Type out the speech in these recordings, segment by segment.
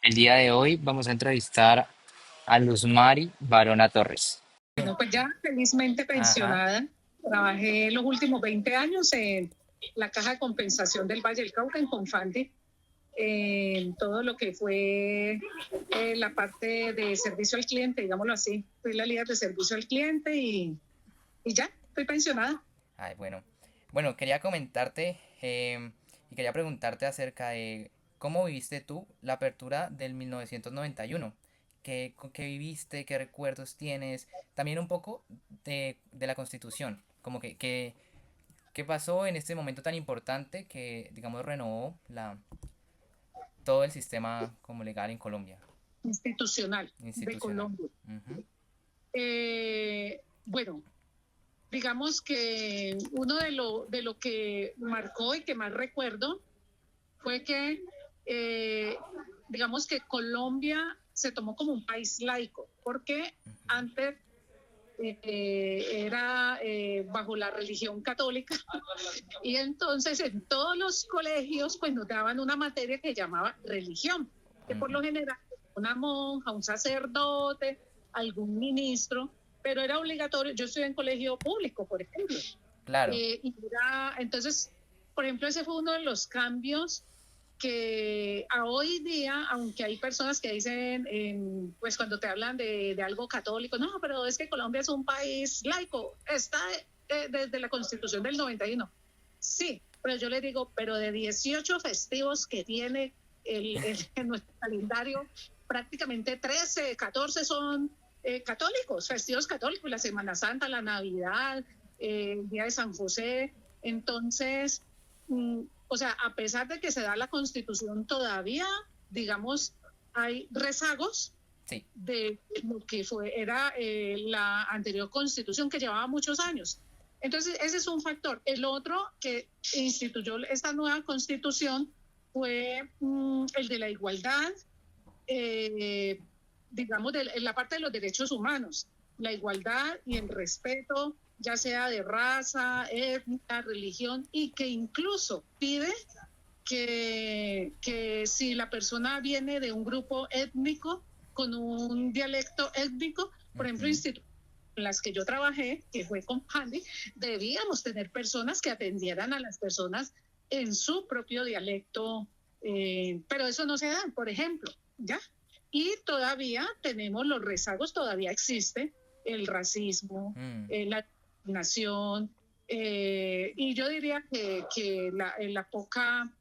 El día de hoy vamos a entrevistar a Luzmari Barona Torres. Bueno, pues ya felizmente Ajá. pensionada, trabajé los últimos 20 años en la Caja de Compensación del Valle del Cauca, en Confandi, en todo lo que fue la parte de servicio al cliente, digámoslo así. Fui la líder de servicio al cliente y ya, estoy pensionada. Ay, bueno. Bueno, quería comentarte y quería preguntarte acerca de cómo viviste tú la apertura del 1991. ¿Qué viviste? ¿Qué recuerdos tienes? También un poco de la Constitución. Como qué pasó en este momento tan importante que, digamos, renovó todo el sistema como legal en Colombia, Institucional de institucional. Colombia. Ujú. Bueno, digamos que uno de lo que marcó y que más recuerdo fue que, eh, digamos que Colombia se tomó como un país laico, porque antes era bajo la religión católica y entonces en todos los colegios pues nos daban una materia que llamaba religión, que por Ujú. lo general una monja, un sacerdote, algún ministro, pero era obligatorio. Yo estudié en colegio público, por ejemplo, Claro. entonces, por ejemplo, ese fue uno de los cambios que a hoy día, aunque hay personas que dicen, pues cuando te hablan de algo católico, no, pero es que Colombia es un país laico, está desde la Constitución del 91. Sí, pero yo le digo, pero de 18 festivos que tiene en nuestro calendario, prácticamente 13, 14 son católicos, festivos católicos, la Semana Santa, la Navidad, el Día de San José. Entonces, o sea, a pesar de que se da la Constitución, todavía, digamos, hay rezagos Sí. de lo que era la anterior Constitución, que llevaba muchos años. Entonces, ese es un factor. El otro que instituyó esta nueva Constitución fue el de la igualdad, eh, digamos, en la parte de los derechos humanos, la igualdad y el respeto, ya sea de raza, étnica, religión, y que incluso pide que si la persona viene de un grupo étnico con un dialecto étnico, por ejemplo, Ujú. instituciones en las que yo trabajé, que fue con Handy, debíamos tener personas que atendieran a las personas en su propio dialecto, pero eso no se da, por ejemplo, ¿ya? Y todavía tenemos los rezagos, todavía existe el racismo, Mm. la discriminación, y yo diría que la poca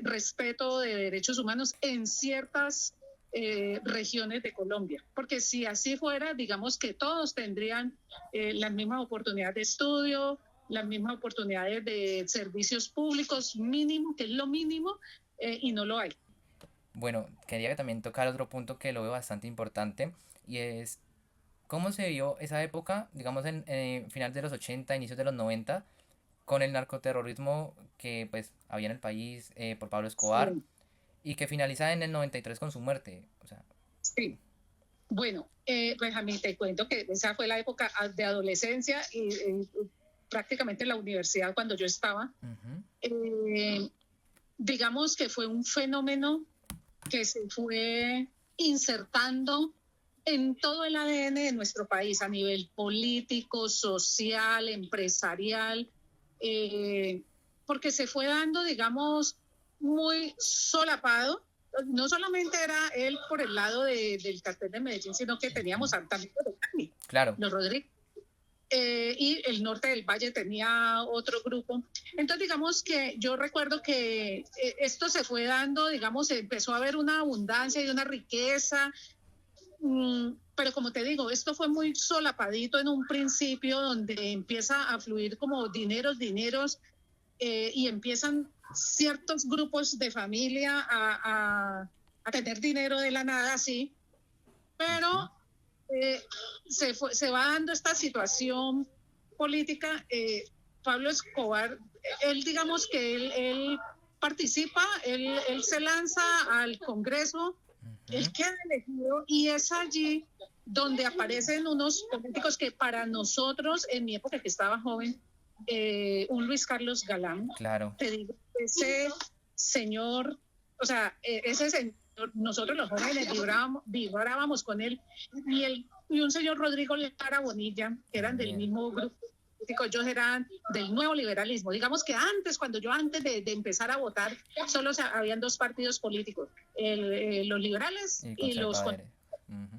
respeto de derechos humanos en ciertas regiones de Colombia. Porque si así fuera, digamos que todos tendrían las mismas oportunidades de estudio, las mismas oportunidades de servicios públicos mínimo, que es lo mínimo, y no lo hay. Bueno, quería también tocar otro punto que lo veo bastante importante y es cómo se vio esa época, digamos en final de los 80 inicios de los 90 con el narcoterrorismo que pues había en el país por Pablo Escobar Sí, y que finaliza en el 93 con su muerte. O sea, sí. Bueno, pues a mí te cuento que esa fue la época de adolescencia y prácticamente en la universidad cuando yo estaba. ujú, Eh, digamos que fue un fenómeno que se fue insertando en todo el ADN de nuestro país a nivel político, social, empresarial, eh, porque se fue dando, digamos, muy solapado. No solamente era él por el lado del cartel de Medellín, sino que teníamos ujú. también los Cali, Claro, los Rodríguez, y el norte del valle tenía otro grupo. Entonces, digamos que yo recuerdo que esto se fue dando, digamos, empezó a haber una abundancia y una riqueza, pero como te digo, esto fue muy solapadito en un principio, donde empieza a fluir como dineros, y empiezan ciertos grupos de familia a tener dinero de la nada, sí, ujú, pero se va dando esta situación política. Pablo Escobar, él digamos que él participa, él se lanza al Congreso, él ujú, queda elegido y es allí donde aparecen unos políticos que para nosotros, en mi época que estaba joven, un Luis Carlos Galán, claro. te digo, ese señor, o sea, ese señor nosotros los jóvenes vibrábamos con él, y un señor Rodrigo Lara Bonilla, que eran del mismo grupo político, ellos eran del nuevo liberalismo. Digamos que cuando yo antes de empezar a votar, solo habían dos partidos políticos, los liberales y los conservadores.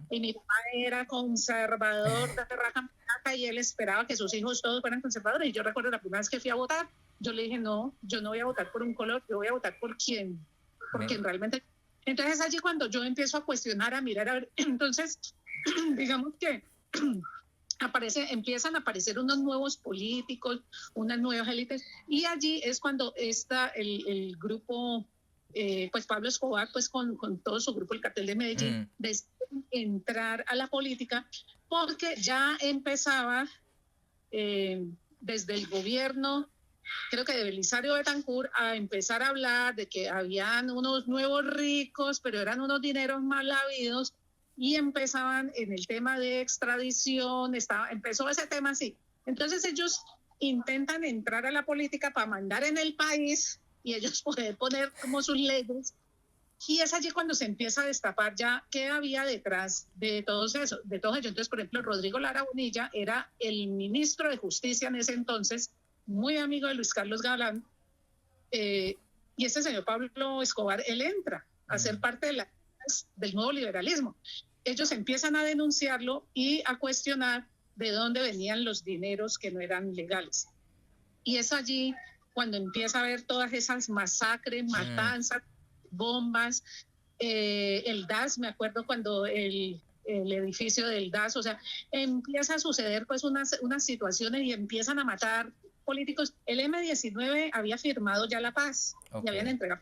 Y mi papá era conservador de raja y él esperaba que sus hijos todos fueran conservadores. Y yo recuerdo la primera vez que fui a votar, yo le dije, no, yo no voy a votar por un color, yo voy a votar por quien realmente... Entonces allí cuando yo empiezo a cuestionar, a mirar, a ver, entonces digamos que empiezan a aparecer unos nuevos políticos, unas nuevas élites, y allí es cuando está el grupo, pues Pablo Escobar, pues con todo su grupo, el Cartel de Medellín, de entrar a la política, porque ya empezaba desde el gobierno, creo que de Belisario Betancur, a empezar a hablar de que habían unos nuevos ricos, pero eran unos dineros mal habidos, y empezaban en el tema de extradición, empezó ese tema así. Entonces ellos intentan entrar a la política para mandar en el país y ellos poder poner como sus leyes, y es allí cuando se empieza a destapar ya qué había detrás de todo eso, de todo ello. Entonces, por ejemplo, Rodrigo Lara Bonilla era el ministro de Justicia en ese entonces, muy amigo de Luis Carlos Galán, y este señor Pablo Escobar, él entra a ser parte del nuevo liberalismo. Ellos empiezan a denunciarlo y a cuestionar de dónde venían los dineros que no eran legales. Y es allí cuando empieza a haber todas esas masacres, matanzas, bombas, el DAS, me acuerdo cuando el edificio del DAS, o sea, empieza a suceder pues unas situaciones y empiezan a matar políticos. El M-19 había firmado ya la paz, y habían entregado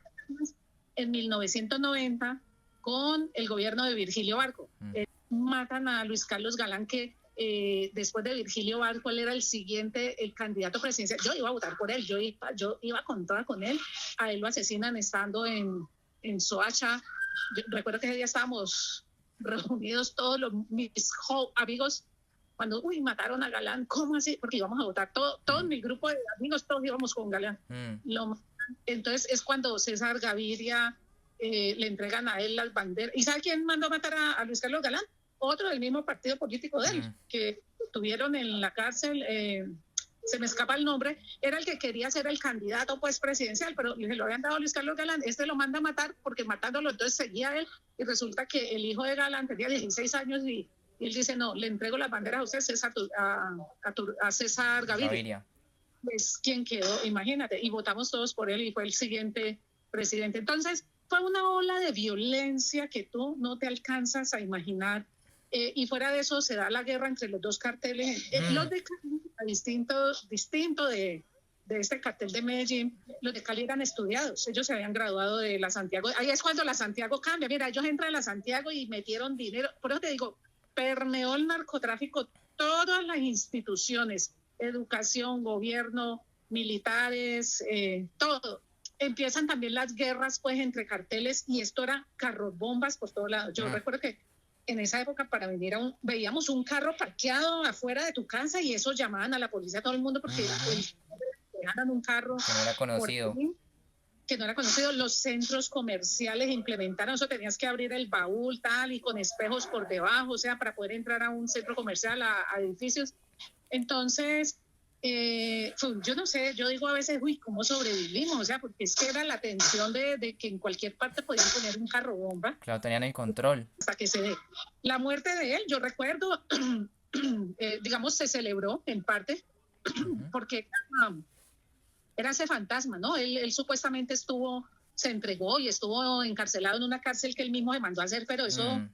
en 1990 con el gobierno de Virgilio Barco. Matan a Luis Carlos Galán, que después de Virgilio Barco, él era el candidato presidencial. Yo iba a votar por él, yo iba con toda con él. A él lo asesinan estando en Soacha. Yo recuerdo que ese día estábamos reunidos todos mis amigos cuando mataron a Galán. ¿Cómo así? Porque íbamos a votar, todo mi grupo de amigos, todos íbamos con Galán. Entonces es cuando César Gaviria le entregan a él las banderas. ¿Y sabe quién mandó a matar a Luis Carlos Galán? Otro del mismo partido político de él, que tuvieron en la cárcel, se me escapa el nombre, era el que quería ser el candidato pues presidencial, pero se lo habían dado a Luis Carlos Galán. Lo manda a matar porque matándolo entonces seguía él, y resulta que el hijo de Galán tenía 16 años y él dice, no, le entrego las banderas a usted, a César Gaviria. Es quien quedó, imagínate, y votamos todos por él y fue el siguiente presidente. Entonces fue una ola de violencia que tú no te alcanzas a imaginar. Y fuera de eso se da la guerra entre los dos carteles. Los de Cali, distinto de este cartel de Medellín, los de Cali eran estudiados, ellos se habían graduado de la Santiago. Ahí es cuando la Santiago cambia. Mira, ellos entran a la Santiago y metieron dinero. Por eso te digo, permeó el narcotráfico todas las instituciones, educación, gobierno, militares, todo. Empiezan también las guerras pues entre carteles, y esto era carros bombas por todos lados. Yo recuerdo que en esa época para venir veíamos un carro parqueado afuera de tu casa y eso llamaban a la policía a todo el mundo porque dejaran un carro que no era conocido. Que no era conocido. Los centros comerciales implementaron eso, tenías que abrir el baúl tal y con espejos por debajo, o sea, para poder entrar a un centro comercial, a edificios. Entonces, yo no sé, yo digo a veces, ¿cómo sobrevivimos? O sea, porque es que era la tensión de que en cualquier parte podían poner un carro bomba. Claro, tenían el control. Hasta que se dé. La muerte de él, yo recuerdo, digamos, se celebró en parte, porque era ese fantasma, ¿no? Él supuestamente se entregó y estuvo encarcelado en una cárcel que él mismo se mandó a hacer, pero eso...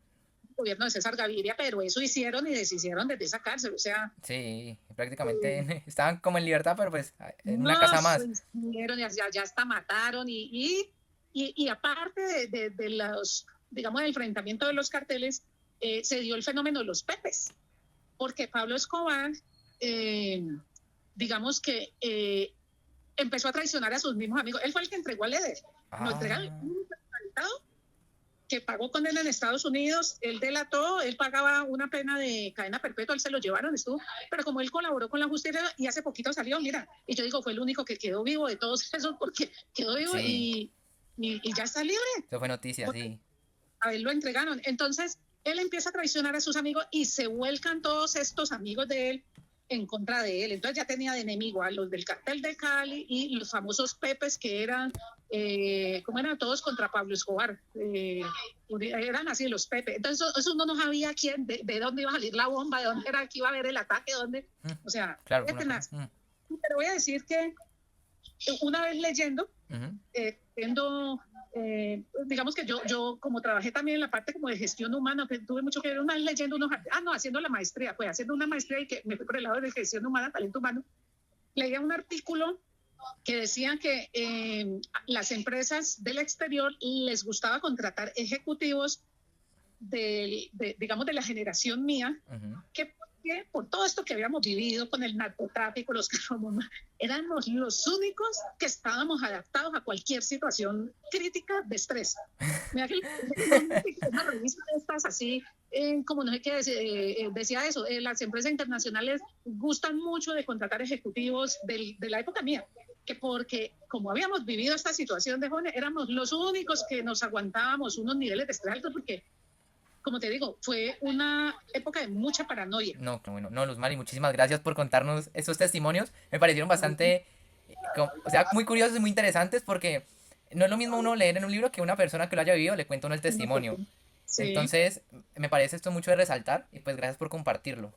gobierno de César Gaviria, pero eso hicieron y deshicieron desde esa cárcel, o sea... Sí, prácticamente estaban como en libertad, pero pues en una casa más. Ya hasta mataron y aparte de los, digamos, del enfrentamiento de los carteles, se dio el fenómeno de los pepes, porque Pablo Escobar, digamos que empezó a traicionar a sus mismos amigos. Él fue el que entregó a Leder, lo entregaron que pagó condena en Estados Unidos, él delató, él pagaba una pena de cadena perpetua, él se lo llevaron, pero como él colaboró con la justicia y hace poquito salió, mira, y yo digo, fue el único que quedó vivo de todos esos, porque quedó vivo y ya está libre. Eso fue noticia, sí. a él lo entregaron. Entonces, él empieza a traicionar a sus amigos y se vuelcan todos estos amigos de él en contra de él. Entonces ya tenía de enemigo a los del cartel de Cali y los famosos Pepes que eran, ¿cómo eran? Todos contra Pablo Escobar. Eran así los Pepes. Entonces eso uno no sabía quién, de dónde iba a salir la bomba, de dónde era que iba a haber el ataque, dónde, o sea, Claro, qué una tenaz. cosa. Pero voy a decir que una vez leyendo, Ujú. digamos que yo como trabajé también en la parte como de gestión humana, que tuve mucho que ver una vez leyendo haciendo la maestría, pues haciendo una maestría y que me fui por el lado de gestión humana, talento humano, leía un artículo que decía que las empresas del exterior les gustaba contratar ejecutivos digamos, de la generación mía, Ujú. que por todo esto que habíamos vivido con el narcotráfico, los carros, éramos los únicos que estábamos adaptados a cualquier situación crítica de estrés. Mira que una revista de estas así, como no sé qué decía eso, las empresas internacionales gustan mucho de contratar ejecutivos de la época mía, que porque como habíamos vivido esta situación de jóvenes, éramos los únicos que nos aguantábamos unos niveles de estrés altos, porque como te digo, fue una época de mucha paranoia. No, bueno, no, Luz Mari, muchísimas gracias por contarnos esos testimonios. Me parecieron bastante, o sea, muy curiosos y muy interesantes porque no es lo mismo uno leer en un libro que una persona que lo haya vivido le cuenta uno el testimonio. Sí, Entonces, me parece esto mucho de resaltar y pues gracias por compartirlo.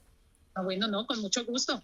bueno, no, con mucho gusto.